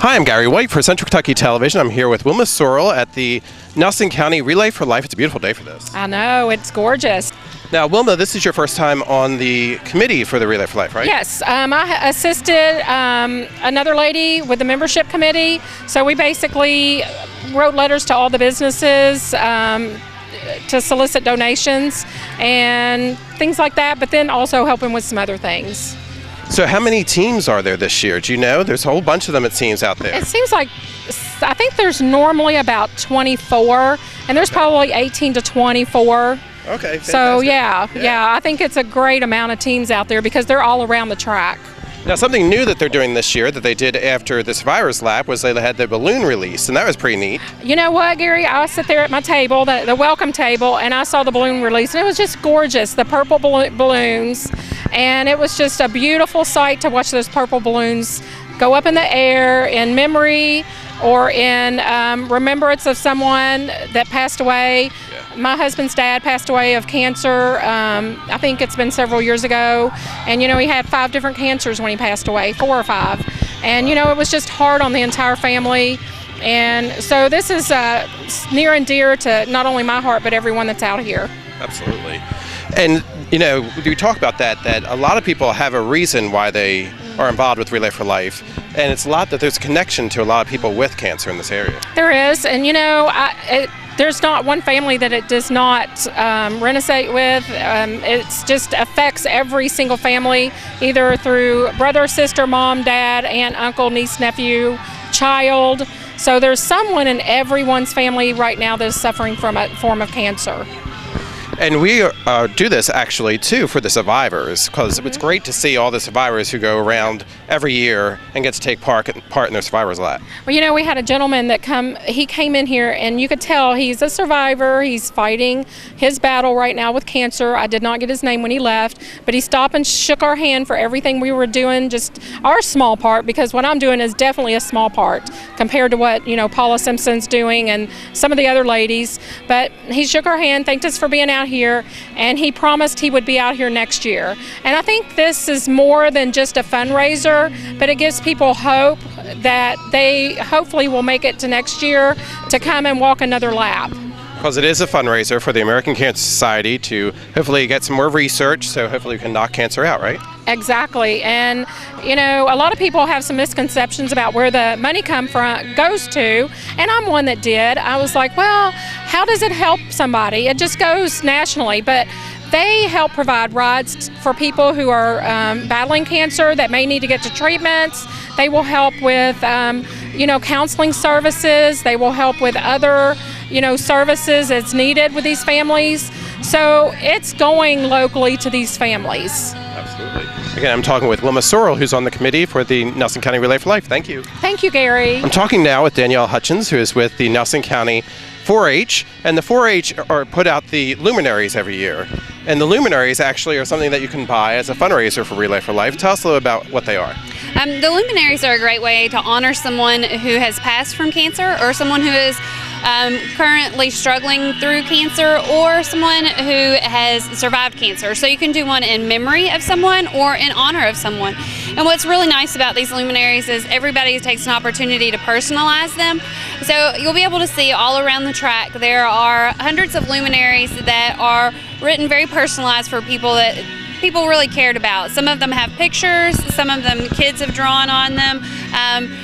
Hi, I'm Gary White for Central Kentucky Television. I'm here with Wilma Sorrell at the Nelson County Relay for Life. It's a beautiful day for this. I know, it's gorgeous. Now, Wilma, this is your first time on the committee for the Relay for Life, right? Yes, I assisted another lady with the membership committee. So we basically wrote letters to all the businesses to solicit donations and things like that, but then also helping with some other things. So how many teams are there this year? Do you know? There's a whole bunch of them, it seems, out there. It seems like, I think there's normally about 24, and there's probably 18 to 24. Okay, fantastic. So yeah, I think it's a great amount of teams out there because they're all around the track. Now, something new that they're doing this year that they did after the Survivors Lap was they had the balloon release, and that was pretty neat. You know what, Gary? I sit there at my table, the welcome table, and I saw the balloon release, and it was just gorgeous, the purple balloons, and it was just a beautiful sight to watch those purple balloons go up in the air in memory or in remembrance of someone that passed away. Yeah. My husband's dad passed away of cancer. I think it's been several years ago. And, you know, he had 5 different cancers when he passed away, 4 or 5. And, you know, it was just hard on the entire family. And so this is near and dear to not only my heart, but everyone that's out here. Absolutely. And, you know, we talk about that a lot of people have a reason why they are involved with Relay for Life. And it's a lot that there's a connection to a lot of people with cancer in this area. There is. And, you know, there's not one family that it does not resonate with. It just affects every single family, either through brother, sister, mom, dad, aunt, uncle, niece, nephew, child. So there's someone in everyone's family right now that is suffering from a form of cancer. And we do this actually too for the survivors, because it's great to see all the survivors who go around every year and get to take part in their Survivors Lap. Well, you know, we had a gentleman that he came in here, and you could tell he's a survivor. He's fighting his battle right now with cancer. I did not get his name when he left, but he stopped and shook our hand for everything we were doing, just our small part, because what I'm doing is definitely a small part compared to what, you know, Paula Simpson's doing and some of the other ladies. But he shook our hand, thanked us for being out here, and he promised he would be out here next year. And I think this is more than just a fundraiser, but it gives people hope that they hopefully will make it to next year to come and walk another lap. Because it is a fundraiser for the American Cancer Society to hopefully get some more research, so hopefully we can knock cancer out, right? Exactly. And, you know, a lot of people have some misconceptions about where the money goes to, and I'm one that did. I was like, well, how does it help somebody? It just goes nationally, but they help provide rides for people who are battling cancer that may need to get to treatments. They will help with, you know, counseling services. They will help with other, you know, services that's needed with these families. So it's going locally to these families. Absolutely. Again, I'm talking with Wilma Sorrell, who's on the committee for the Nelson County Relay for Life. Thank you. Thank you, Gary. I'm talking now with Danielle Hutchins, who is with the Nelson County 4-H, and the 4-H put out the luminaries every year. And the luminaries actually are something that you can buy as a fundraiser for Relay for Life. Tell us a little about what they are. The luminaries are a great way to honor someone who has passed from cancer, or someone who is currently struggling through cancer, or someone who has survived cancer. So you can do one in memory of someone or in honor of someone. And what's really nice about these luminaries is everybody takes an opportunity to personalize them. So you'll be able to see all around the track there are hundreds of luminaries that are written very personalized for people that people really cared about. Some of them have pictures, some of them kids have drawn on them.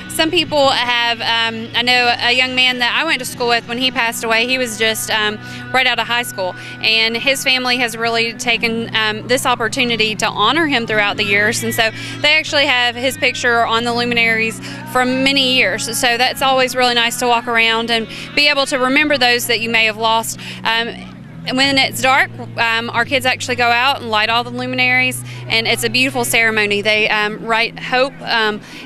Some people have, I know a young man that I went to school with when he passed away, he was just right out of high school, and his family has really taken this opportunity to honor him throughout the years, and so they actually have his picture on the luminaries from many years. So that's always really nice to walk around and be able to remember those that you may have lost. When it's dark, our kids actually go out and light all the luminaries, and it's a beautiful ceremony. They write hope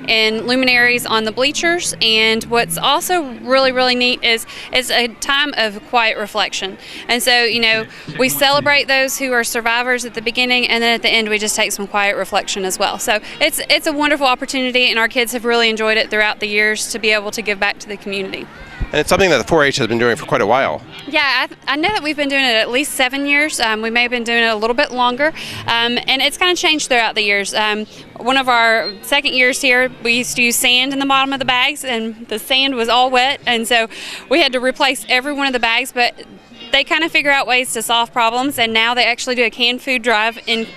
in luminaries on the bleachers, and what's also really, really neat is it's a time of quiet reflection. And so, you know, we celebrate those who are survivors at the beginning, and then at the end we just take some quiet reflection as well. So it's a wonderful opportunity, and our kids have really enjoyed it throughout the years to be able to give back to the community. And it's something that the 4-H has been doing for quite a while. Yeah, I know that we've been doing it at least 7 years. We may have been doing it a little bit longer, and it's kind of changed throughout the years. One of our second years here, we used to use sand in the bottom of the bags, and the sand was all wet, and so we had to replace every one of the bags, but they kind of figure out ways to solve problems, and now they actually do a canned food drive in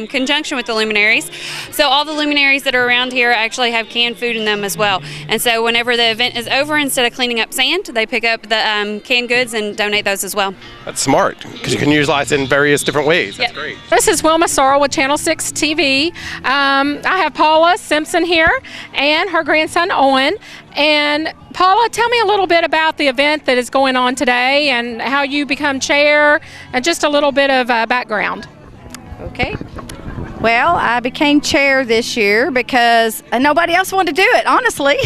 conjunction with the luminaries. So all the luminaries that are around here actually have canned food in them as well. And so whenever the event is over, instead of cleaning up sand, they pick up the canned goods and donate those as well. That's smart, because you can utilize it in various different ways. That's great. This is Wilma Sorrell with Channel 6 TV. I have Paula Simpson here and her grandson Owen. And Paula, tell me a little bit about the event that is going on today and how you become chair and just a little bit of background. Okay. Well, I became chair this year because nobody else wanted to do it, honestly.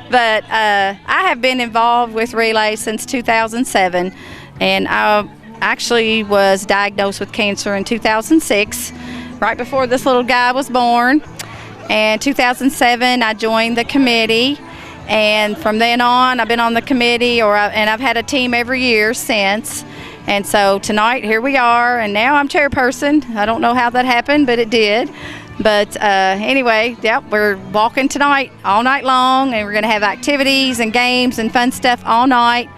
But I have been involved with Relay since 2007, and I actually was diagnosed with cancer in 2006, right before this little guy was born. And 2007, I joined the committee, and from then on, I've been on the committee, and I've had a team every year since. And so tonight, here we are, and now I'm chairperson. I don't know how that happened, but it did. But anyway, yep, we're walking tonight all night long, and we're going to have activities and games and fun stuff all night.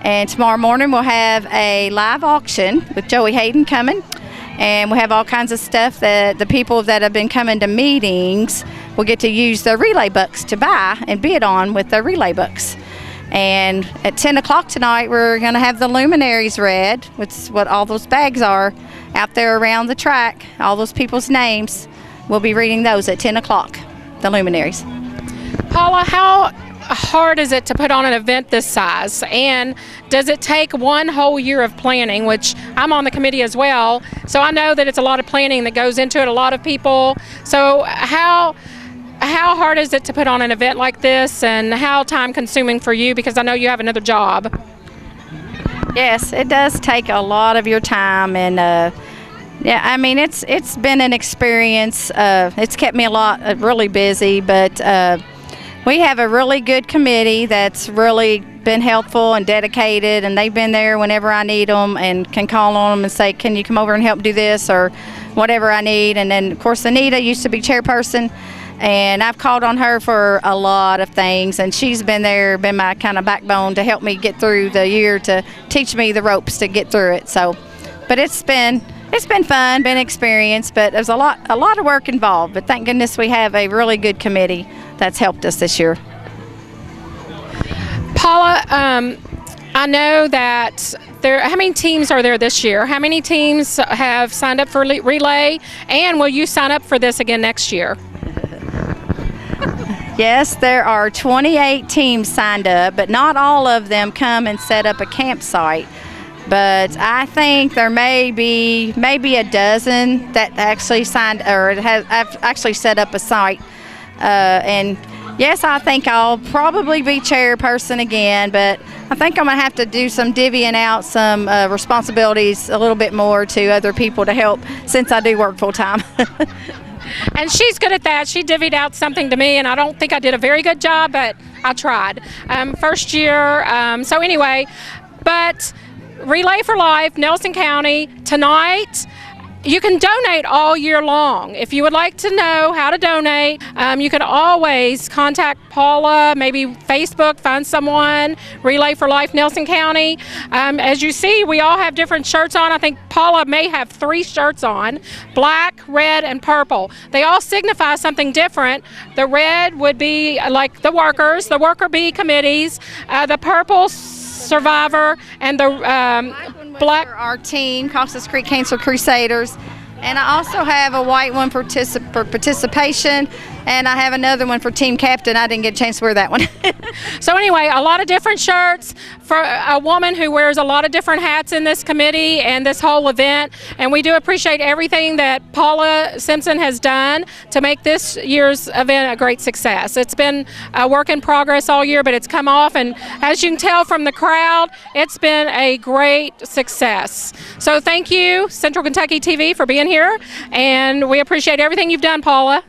And tomorrow morning, we'll have a live auction with Joey Hayden coming. And we'll have all kinds of stuff that the people that have been coming to meetings will get to use their relay books to buy and bid on with their relay books. And at 10 o'clock tonight, we're going to have the luminaries read, which is what all those bags are out there around the track. All those people's names, we'll be reading those at 10 o'clock, the luminaries. Paula, how hard is it to put on an event this size? And does it take one whole year of planning, which I'm on the committee as well, so I know that it's a lot of planning that goes into it, a lot of people. So how hard is it to put on an event like this, and how time consuming for you, because I know you have another job? Yes, it does take a lot of your time, and yeah, I mean it's been an experience. It's kept me really busy, but we have a really good committee that's really been helpful and dedicated, and they've been there whenever I need them and can call on them and say, can you come over and help do this or whatever I need. And then of course Anita used to be chairperson, and I've called on her for a lot of things, and she's been there, been my kind of backbone to help me get through the year, to teach me the ropes to get through it. So, but it's been fun, been an experience, but there's a lot of work involved. But thank goodness we have a really good committee that's helped us this year. Paula, I know that how many teams are there this year? How many teams have signed up for Relay, and will you sign up for this again next year? Yes, there are 28 teams signed up, but not all of them come and set up a campsite. But I think there may be a dozen that actually signed or have actually set up a site. And yes, I think I'll probably be chairperson again, but I think I'm going to have to do some divvying out some responsibilities a little bit more to other people to help, since I do work full time. And she's good at that. She divvied out something to me, and I don't think I did a very good job, but I tried. First year, so anyway, but Relay for Life, Nelson County, tonight. You can donate all year long. If you would like to know how to donate, you can always contact Paula, maybe Facebook, find someone, Relay for Life Nelson County. As you see, we all have different shirts on. I think Paula may have 3 shirts on, black, red, and purple. They all signify something different. The red would be like the workers, the worker bee committees, the purple survivor, and the black, our team, Costas Creek Cancer Crusaders. And I also have a white one for participation, and I have another one for team captain. I didn't get a chance to wear that one. So anyway, a lot of different shirts for a woman who wears a lot of different hats in this committee and this whole event. And we do appreciate everything that Paula Simpson has done to make this year's event a great success. It's been a work in progress all year, but it's come off, and as you can tell from the crowd, it's been a great success. So thank you, Central Kentucky TV, for being here, and we appreciate everything you've done, Paula.